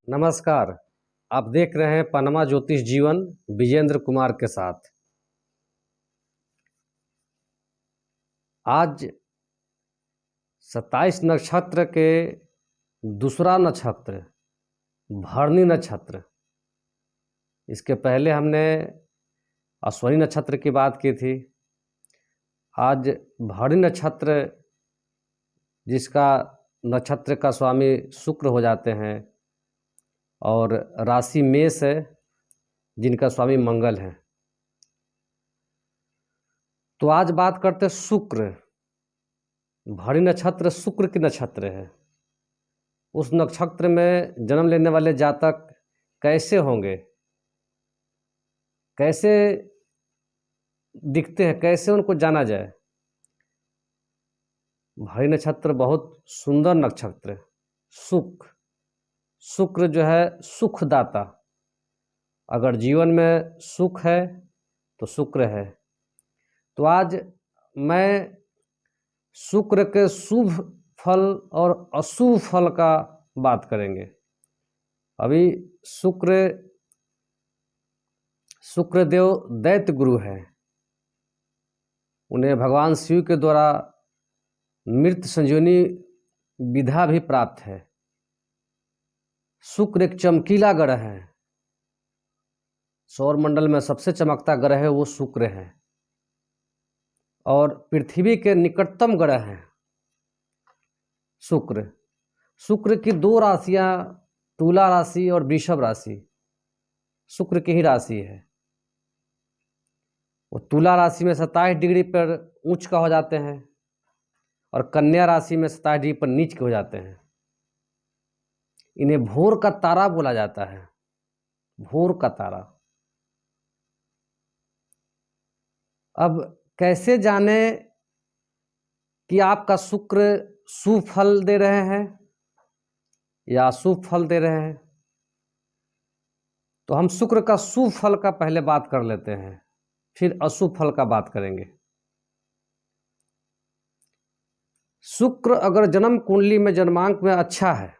नमस्कार। आप देख रहे हैं पनमा ज्योतिष जीवन विजेंद्र कुमार के साथ। आज 27 नक्षत्र के दूसरा नक्षत्र भरणी नक्षत्र। इसके पहले हमने अश्विनी नक्षत्र की बात की थी। आज भरणी नक्षत्र, जिसका नक्षत्र का स्वामी शुक्र हो जाते हैं, और राशि मेष है जिनका स्वामी मंगल है। तो आज बात करते हैं शुक्र। भरणी नक्षत्र शुक्र की नक्षत्र है। उस नक्षत्र में जन्म लेने वाले जातक कैसे होंगे, कैसे दिखते हैं, कैसे उनको जाना जाए। भरणी नक्षत्र बहुत सुंदर नक्षत्र है। शुक्र जो है सुखदाता। अगर जीवन में सुख है तो शुक्र है। तो आज मैं शुक्र के शुभ फल और अशुभ फल का बात करेंगे। अभी शुक्रदेव दैत्य गुरु है। उन्हें भगवान शिव के द्वारा मृत संजीवनी विधा भी प्राप्त है। शुक्र एक चमकीला ग्रह है। सौर मंडल में सबसे चमकता ग्रह है वो शुक्र है, और पृथ्वी के निकटतम ग्रह है शुक्र की दो राशियां, तुला राशि और वृषभ राशि, शुक्र की ही राशि है। वो तुला राशि में 27 डिग्री पर उच्च का हो जाते हैं, और कन्या राशि में 27 डिग्री पर नीच के हो जाते हैं। इन्हें भोर का तारा बोला जाता है। भोर का तारा। अब कैसे जाने कि आपका शुक्र शुभ फल दे रहे हैं या अशुभ फल दे रहे हैं? तो हम शुक्र का शुभ फल का पहले बात कर लेते हैं, फिर अशुभ फल का बात करेंगे। शुक्र अगर जन्म कुंडली में जन्मांक में अच्छा है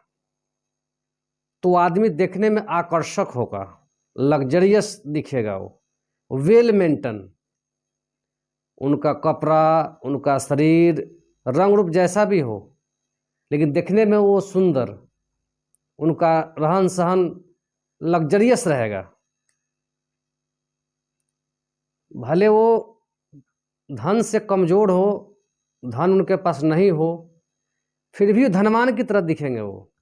तो आदमी देखने में आकर्षक होगा, लग्जरियस दिखेगा, वो वेल मेंटेन। उनका कपड़ा, उनका शरीर, रंग रूप जैसा भी हो, लेकिन देखने में वो सुंदर, उनका रहन सहन लग्जरियस रहेगा। भले वो धन से कमजोर हो, धन उनके पास नहीं हो, फिर भी धनवान की तरह दिखेंगे। वो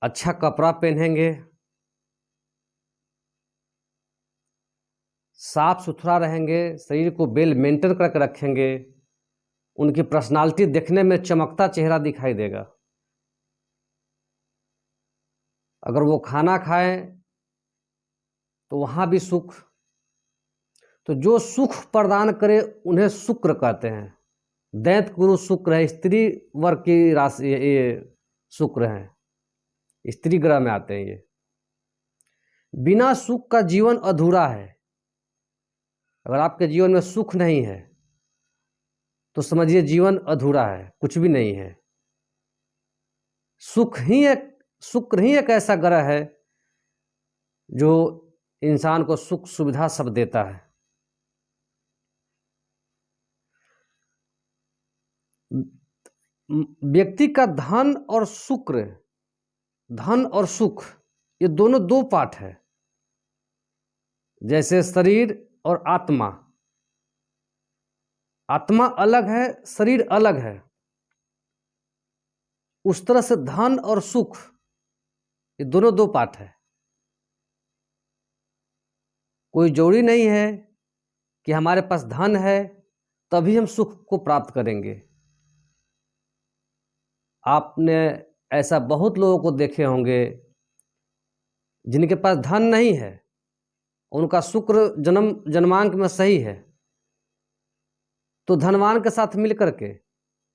अच्छा कपड़ा पहनेंगे, साफ सुथरा रहेंगे, शरीर को वेल मेंटेन करके रखेंगे। उनकी पर्सनालिटी देखने में चमकता चेहरा दिखाई देगा। अगर वो खाना खाएं तो वहाँ भी सुख। तो जो सुख प्रदान करे उन्हें शुक्र कहते हैं। दैत्य गुरु शुक्र है। स्त्री वर्ग की राशि ये शुक्र है, स्त्री ग्रह में आते हैं ये। बिना सुख का जीवन अधूरा है। अगर आपके जीवन में सुख नहीं है तो समझिए जीवन अधूरा है, कुछ भी नहीं है। शुक्र ही एक ऐसा ग्रह है जो इंसान को सुख सुविधा सब देता है। व्यक्ति का धन और सुख ये दोनों दो पार्ट है। जैसे शरीर और आत्मा, आत्मा अलग है, शरीर अलग है, उस तरह से धन और सुख ये दोनों दो पार्ट है। कोई जरूरी नहीं है कि हमारे पास धन है तभी हम सुख को प्राप्त करेंगे। आपने ऐसा बहुत लोगों को देखे होंगे जिनके पास धन नहीं है, उनका शुक्र जन्मांक में सही है, तो धनवान के साथ मिलकर के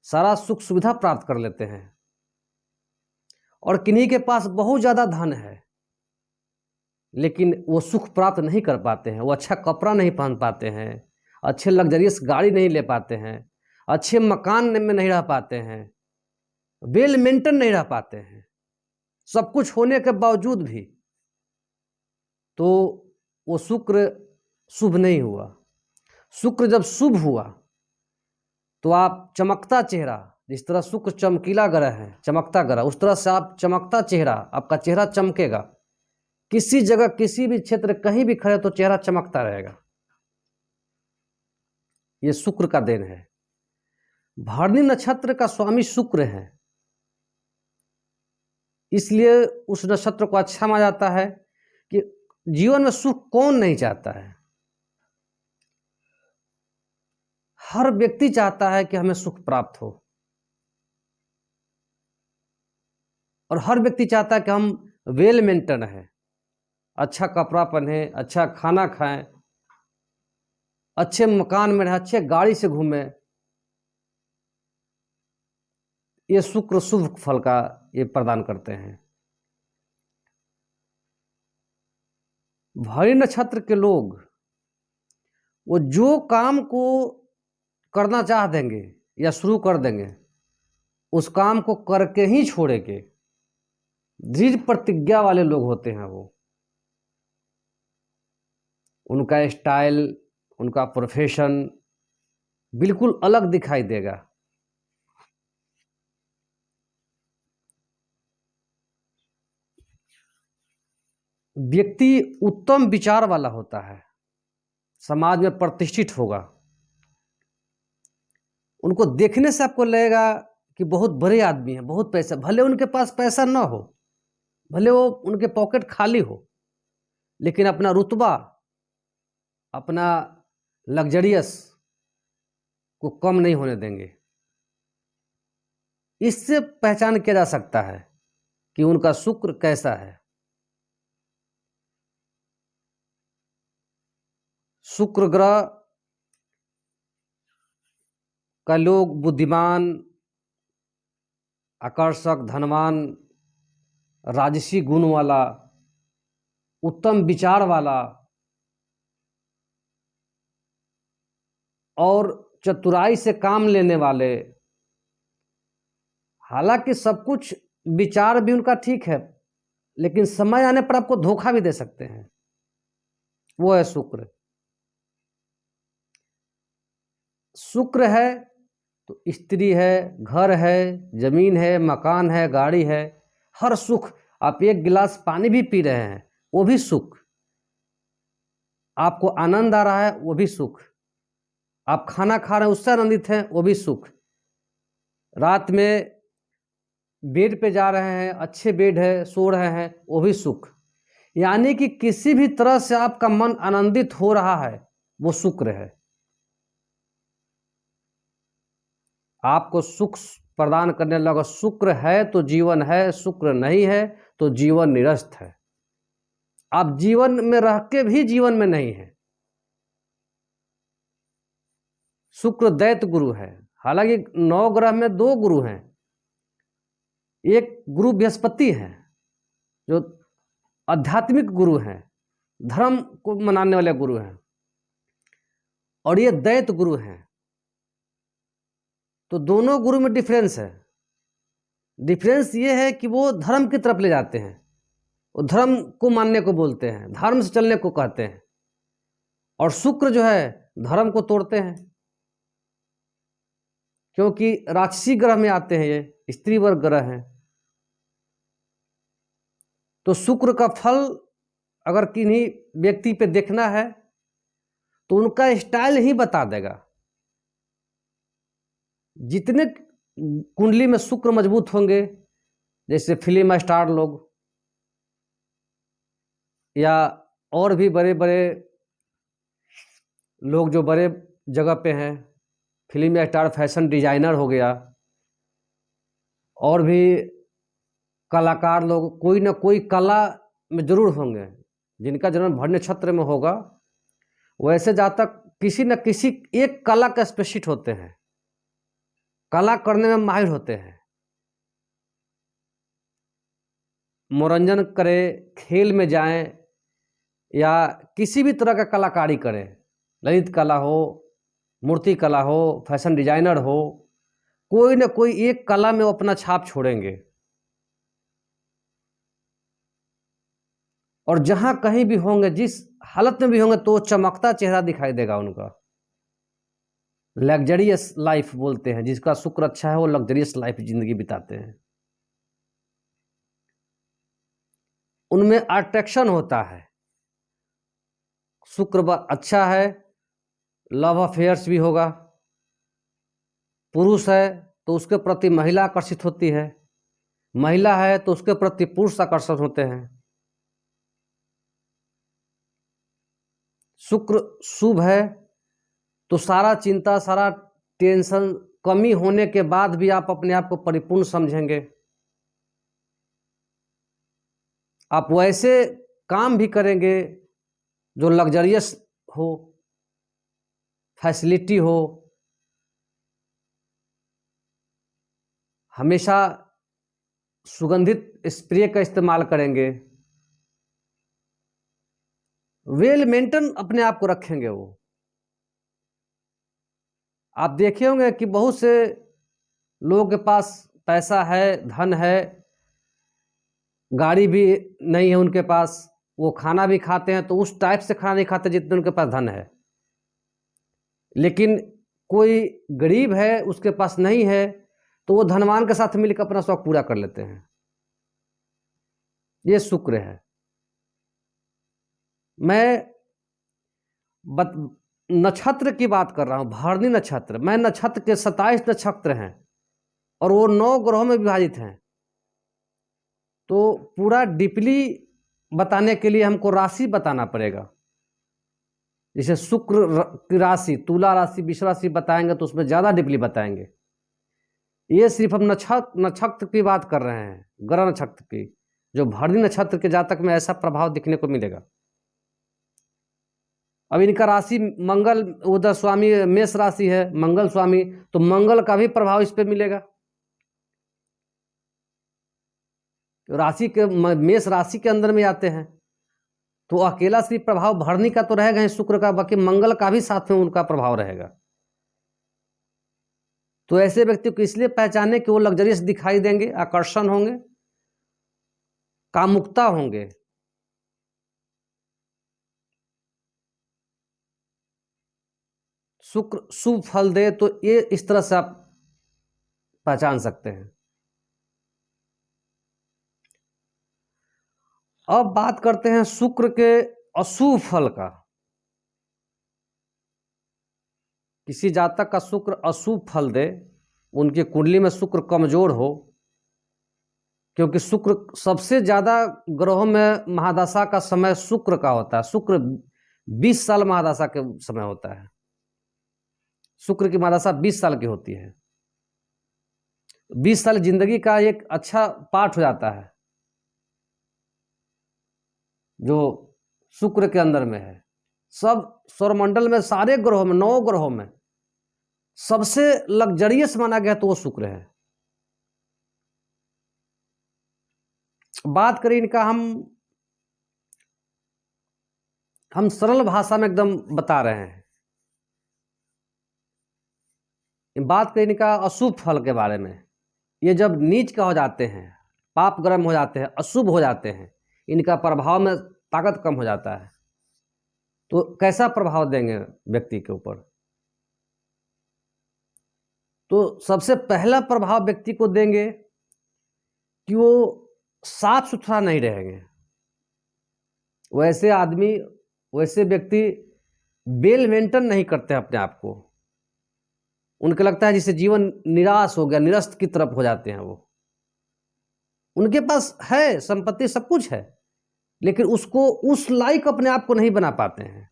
सारा सुख सुविधा प्राप्त कर लेते हैं। और किन्हीं के पास बहुत ज़्यादा धन है लेकिन वो सुख प्राप्त नहीं कर पाते हैं। वो अच्छा कपड़ा नहीं पहन पाते हैं, अच्छे लग्जरियस गाड़ी नहीं ले पाते हैं, अच्छे मकान में नहीं रह पाते हैं, वेल मेंटेन नहीं रह पाते हैं। सब कुछ होने के बावजूद भी, तो वो शुक्र शुभ नहीं हुआ। शुक्र जब शुभ हुआ तो आप चमकता चेहरा, जिस तरह शुक्र चमकीला ग्रह है, चमकता ग्रह, उस तरह से आप चमकता चेहरा, आपका चेहरा चमकेगा। किसी जगह किसी भी क्षेत्र कहीं भी खड़े तो चेहरा चमकता रहेगा। ये शुक्र का देन है। भरणी नक्षत्र का स्वामी शुक्र है, इसलिए उस नक्षत्र को अच्छा माना जाता है कि जीवन में सुख कौन नहीं चाहता है। हर व्यक्ति चाहता है कि हमें सुख प्राप्त हो, और हर व्यक्ति चाहता है कि हम वेल मेंटेन है, अच्छा कपड़ा पहने, अच्छा खाना खाएं, अच्छे मकान में रहे, अच्छे गाड़ी से घूमें। ये शुक्र शुभ फल का ये प्रदान करते हैं। भरणी नक्षत्र के लोग वो जो काम को करना चाह देंगे या शुरू कर देंगे, उस काम को करके ही छोड़ेंगे। दृढ़ प्रतिज्ञा वाले लोग होते हैं वो। उनका स्टाइल, उनका प्रोफेशन बिल्कुल अलग दिखाई देगा। व्यक्ति उत्तम विचार वाला होता है, समाज में प्रतिष्ठित होगा। उनको देखने से आपको लगेगा कि बहुत बड़े आदमी हैं, बहुत पैसा, भले उनके पास पैसा ना हो, भले वो उनके पॉकेट खाली हो, लेकिन अपना रुतबा, अपना लग्जरियस को कम नहीं होने देंगे। इससे पहचान किया जा सकता है कि उनका शुक्र कैसा है। शुक्र ग्रह का लोग बुद्धिमान, आकर्षक, धनवान, राजसी गुण वाला, उत्तम विचार वाला और चतुराई से काम लेने वाले। हालांकि सब कुछ विचार भी उनका ठीक है, लेकिन समय आने पर आपको धोखा भी दे सकते हैं। वो है शुक्र। शुक्र है तो स्त्री है, घर है, जमीन है, मकान है, गाड़ी है, हर सुख। आप एक गिलास पानी भी पी रहे हैं वो भी सुख। आपको आनंद आ रहा है वो भी सुख। आप खाना खा रहे हैं उससे आनंदित हैं वो भी सुख। रात में बेड पे जा रहे हैं, अच्छे बेड है, सो रहे हैं, वो भी सुख। यानी कि किसी भी तरह से आपका मन आनंदित हो रहा है वो शुक्र है। आपको सुख प्रदान करने लगा। शुक्र है तो जीवन है, शुक्र नहीं है तो जीवन निरस्त है। आप जीवन में रह के भी जीवन में नहीं है। शुक्र दैत्य गुरु है। हालांकि 9 ग्रह में 2 गुरु हैं। एक गुरु बृहस्पति हैं जो आध्यात्मिक गुरु हैं, धर्म को मनाने वाले गुरु हैं, और ये दैत्य गुरु हैं। तो दोनों गुरु में डिफरेंस है। डिफरेंस ये है कि वो धर्म की तरफ ले जाते हैं, वो धर्म को मानने को बोलते हैं, धर्म से चलने को कहते हैं, और शुक्र जो है धर्म को तोड़ते हैं, क्योंकि राक्षसी ग्रह में आते हैं, ये स्त्री वर्ग ग्रह हैं। तो शुक्र का फल अगर किन्हीं व्यक्ति पे देखना है तो उनका स्टाइल ही बता देगा। जितने कुंडली में शुक्र मजबूत होंगे, जैसे फिल्म स्टार लोग या और भी बड़े बड़े लोग जो बड़े जगह पे हैं, फिल्म स्टार, फैशन डिजाइनर हो गया, और भी कलाकार लोग, कोई ना कोई कला में जरूर होंगे। जिनका जन्म भरणी नक्षत्र में होगा वैसे जातक किसी न किसी एक कला का स्पेशलिस्ट होते हैं, कला करने में माहिर होते हैं। मनोरंजन करें, खेल में जाएं, या किसी भी तरह का कलाकारी करें, ललित कला हो, मूर्ति कला हो, फैशन डिजाइनर हो, कोई ना कोई एक कला में वो अपना छाप छोड़ेंगे। और जहां कहीं भी होंगे, जिस हालत में भी होंगे, तो चमकता चेहरा दिखाई देगा उनका। लग्जरियस लाइफ बोलते हैं, जिसका शुक्र अच्छा है वो लग्जरियस लाइफ जिंदगी बिताते हैं। उनमें अट्रैक्शन होता है। शुक्र अच्छा है, लव अफेयर्स भी होगा। पुरुष है तो उसके प्रति महिला आकर्षित होती है, महिला है तो उसके प्रति पुरुष आकर्षित होते हैं। शुक्र शुभ है तो सारा चिंता, सारा टेंशन कमी होने के बाद भी आप अपने आप को परिपूर्ण समझेंगे। आप वैसे काम भी करेंगे जो लग्जरियस हो, फैसिलिटी हो। हमेशा सुगंधित स्प्रे का इस्तेमाल करेंगे। वेल मेंटेन अपने आप को रखेंगे। वो आप देखे होंगे कि बहुत से लोगों के पास पैसा है, धन है, गाड़ी भी नहीं है उनके पास, वो खाना भी खाते हैं तो उस टाइप से खाना नहीं खाते जितने उनके पास धन है। लेकिन कोई गरीब है, उसके पास नहीं है, तो वो धनवान के साथ मिलकर अपना शौक पूरा कर लेते हैं। ये शुक्र है। मैं नक्षत्र की बात कर रहा हूं, भरणी नक्षत्र। मैं नक्षत्र के 27 नक्षत्र हैं और वो 9 ग्रहों में विभाजित हैं। तो पूरा डीपली बताने के लिए हमको राशि बताना पड़ेगा। जैसे शुक्र की राशि, तुला राशि, वृष राशि बताएंगे तो उसमें ज़्यादा डीपली बताएंगे। ये सिर्फ हम नक्षत्र की बात कर रहे हैं, ग्रह नक्षत्र की। जो भरणी नक्षत्र के जातक में ऐसा प्रभाव दिखने को मिलेगा। अब इनका राशि मंगल, उधर स्वामी मेष राशि है, मंगल स्वामी, तो मंगल का भी प्रभाव इस पे मिलेगा। राशि के मेष राशि के अंदर में आते हैं तो अकेला सिर्फ प्रभाव भरणी का तो रहेगा ही शुक्र का, बाकी मंगल का भी साथ में उनका प्रभाव रहेगा। तो ऐसे व्यक्ति को इसलिए पहचाने कि वो लग्जरियस दिखाई देंगे, आकर्षण होंगे, कामुकता होंगे। शुक्र शुभ फल दे तो ये इस तरह से आप पहचान सकते हैं। अब बात करते हैं शुक्र के अशुभ फल का। किसी जातक का शुक्र अशुभ फल दे, उनकी कुंडली में शुक्र कमजोर हो, क्योंकि शुक्र सबसे ज्यादा ग्रहों में महादशा का समय शुक्र का होता है। शुक्र 20 साल महादशा के समय होता है। शुक्र की महादशा 20 साल की होती है। 20 साल जिंदगी का एक अच्छा पार्ट हो जाता है जो शुक्र के अंदर में है। सब सौरमंडल में सारे ग्रहों में, 9 ग्रहों में सबसे लग्जरियस माना गया तो वो शुक्र है। बात करें इनका, हम सरल भाषा में एकदम बता रहे हैं। बात करें इनका अशुभ फल के बारे में। ये जब नीच का हो जाते हैं, पाप ग्रह हो जाते हैं, अशुभ हो जाते हैं, इनका प्रभाव में ताकत कम हो जाता है, तो कैसा प्रभाव देंगे व्यक्ति के ऊपर? तो सबसे पहला प्रभाव व्यक्ति को देंगे कि वो साफ सुथरा नहीं रहेंगे। वैसे आदमी, वैसे व्यक्ति वेल मेंटेन नहीं करते अपने आप को। उनको लगता है जिससे जीवन निराश हो गया, निरस्त की तरफ हो जाते हैं वो। उनके पास है संपत्ति, सब कुछ है, लेकिन उसको उस लायक अपने आप को नहीं बना पाते हैं।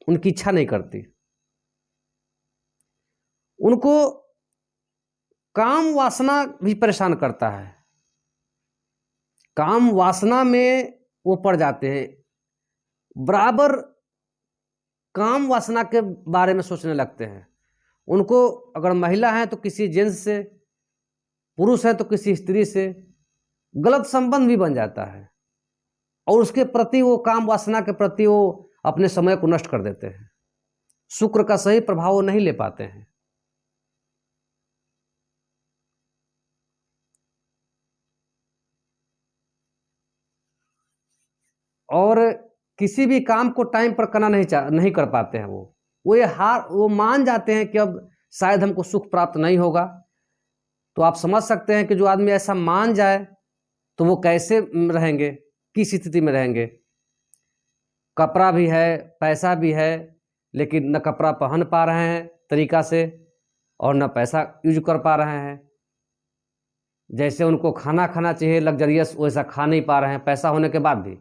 उनकी इच्छा नहीं करती। उनको काम वासना भी परेशान करता है। काम वासना में वो पड़ जाते हैं, बराबर काम वासना के बारे में सोचने लगते हैं। उनको अगर महिला है तो किसी जेंट्स से, पुरुष है तो किसी स्त्री से गलत संबंध भी बन जाता है, और उसके प्रति वो काम वासना के प्रति वो अपने समय को नष्ट कर देते हैं। शुक्र का सही प्रभाव वो नहीं ले पाते हैं। और किसी भी काम को टाइम पर करना नहीं कर पाते हैं। वो मान जाते हैं कि अब शायद हमको सुख प्राप्त नहीं होगा। तो आप समझ सकते हैं कि जो आदमी ऐसा मान जाए तो वो कैसे रहेंगे, किस स्थिति में रहेंगे। कपड़ा भी है, पैसा भी है, लेकिन न कपड़ा पहन पा रहे हैं तरीका से और न पैसा यूज कर पा रहे हैं। जैसे उनको खाना खाना चाहिए लग्जरियस, वैसा खा नहीं पा रहे हैं पैसा होने के बाद भी।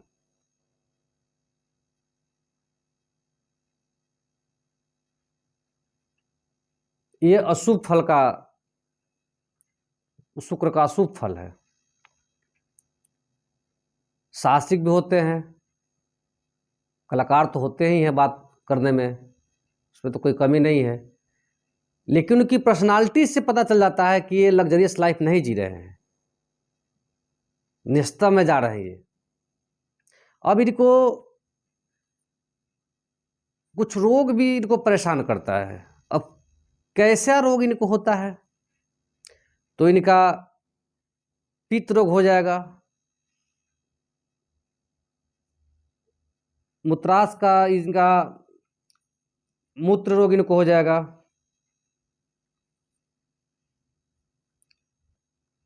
ये अशुभ फल का, शुक्र का अशुभ फल है। साहसिक भी होते हैं, कलाकार तो होते ही हैं बात करने में, उसमें तो कोई कमी नहीं है, लेकिन उनकी पर्सनालिटी से पता चल जाता है कि ये लग्जरियस लाइफ नहीं जी रहे हैं, निस्ता में जा रहे हैं ये। अब इनको कुछ रोग भी इनको परेशान करता है। अब कैसा रोग इनको होता है? तो इनका पित्त रोग हो जाएगा, मूत्राशय का, इनका मूत्र रोग इनको हो जाएगा,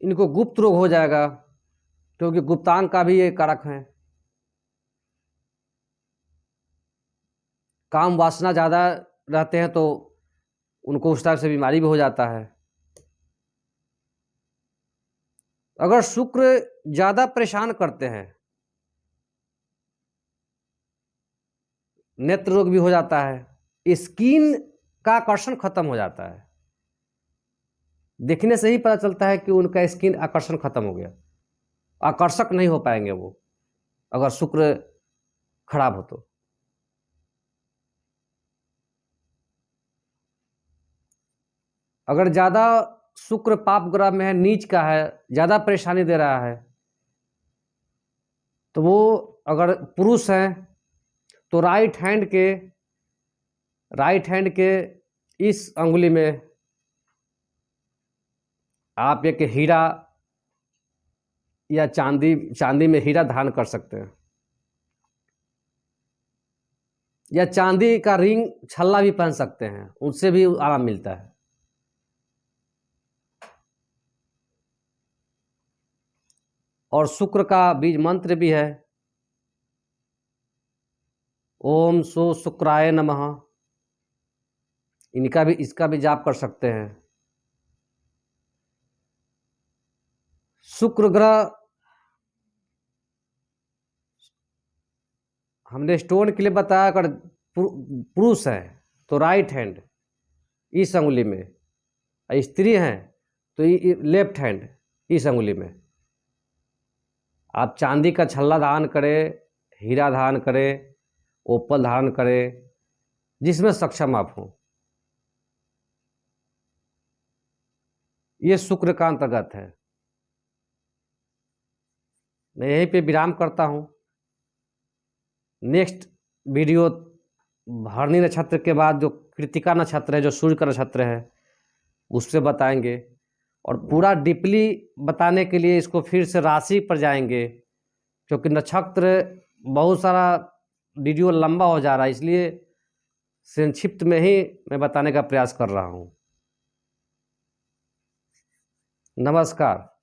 इनको गुप्त रोग हो जाएगा, क्योंकि गुप्तांग का भी ये कारक है। काम वासना ज़्यादा रहते हैं तो उनको उस टाइप से बीमारी भी हो जाता है। अगर शुक्र ज़्यादा परेशान करते हैं, नेत्र रोग भी हो जाता है, स्किन का आकर्षण खत्म हो जाता है। देखने से ही पता चलता है कि उनका स्किन आकर्षण खत्म हो गया, आकर्षक नहीं हो पाएंगे वो, अगर शुक्र खराब हो तो। अगर ज़्यादा शुक्र पाप ग्रह में है, नीच का है, ज़्यादा परेशानी दे रहा है, तो वो अगर पुरुष हैं तो राइट हैंड के इस अंगुली में आप एक हीरा या चांदी में हीरा धारण कर सकते हैं, या चांदी का रिंग छल्ला भी पहन सकते हैं, उससे भी आराम मिलता है। और शुक्र का बीज मंत्र भी है, ओम सो शुक्राय नमः। इसका भी जाप कर सकते हैं। शुक्र ग्रह हमने स्टोन के लिए बताया, अगर पुरुष है तो राइट हैंड इस अंगुली में, स्त्री हैं तो लेफ्ट हैंड इस अंगुली में। आप चांदी का छल्ला धारण करें, हीरा धारण करें, ओपल धारण करें, जिसमें सक्षम आप हों। ये शुक्र का अंतर्गत है। मैं यहीं पे विराम करता हूँ। नेक्स्ट वीडियो भरणी नक्षत्र के बाद जो कृतिका नक्षत्र है, जो सूर्य का नक्षत्र है, उससे बताएंगे। और पूरा डीपली बताने के लिए इसको फिर से राशि पर जाएंगे, क्योंकि नक्षत्र बहुत सारा वीडियो लंबा हो जा रहा है, इसलिए संक्षिप्त में ही मैं बताने का प्रयास कर रहा हूँ। नमस्कार।